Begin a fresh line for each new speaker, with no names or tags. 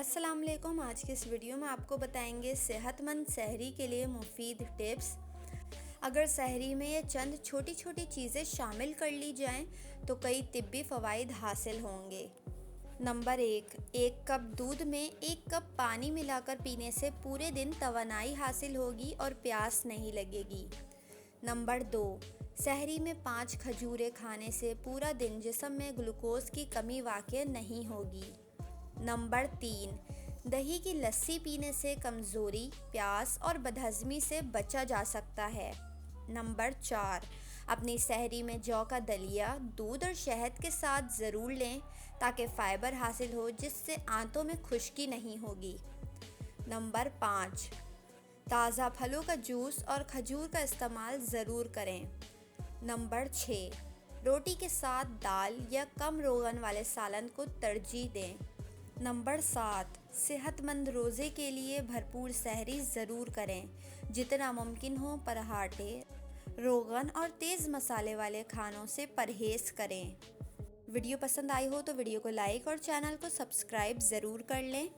अस्सलाम वालेकुम। आज के इस वीडियो में आपको बताएंगे सेहतमंद सहरी के लिए मुफीद टिप्स। अगर सहरी में ये चंद छोटी छोटी चीज़ें शामिल कर ली जाएं तो कई तिब्बी फ़वाइद हासिल होंगे। नंबर 1 कप दूध में 1 कप पानी मिलाकर पीने से पूरे दिन तवानाई हासिल होगी और प्यास नहीं लगेगी। नंबर 2 सहरी में 5 खजूरें खाने से पूरा दिन जिस्म में ग्लूकोज की कमी वाक़ई नहीं होगी। नंबर 3 दही की लस्सी पीने से कमज़ोरी, प्यास और बदहज़मी से बचा जा सकता है। नंबर 4 अपनी सहरी में जौ का दलिया दूध और शहद के साथ ज़रूर लें ताकि फ़ाइबर हासिल हो जिससे आंतों में खुश्की नहीं होगी। नंबर 5 ताज़ा फलों का जूस और खजूर का इस्तेमाल ज़रूर करें। नंबर 6 रोटी के साथ दाल या कम रोगन वाले सालन को तरजीह दें। नंबर 7 सेहतमंद रोज़े के लिए भरपूर सहरी ज़रूर करें। जितना मुमकिन हो पराठे, रोगन और तेज़ मसाले वाले खानों से परहेज़ करें। वीडियो पसंद आई हो तो वीडियो को लाइक और चैनल को सब्सक्राइब ज़रूर कर लें।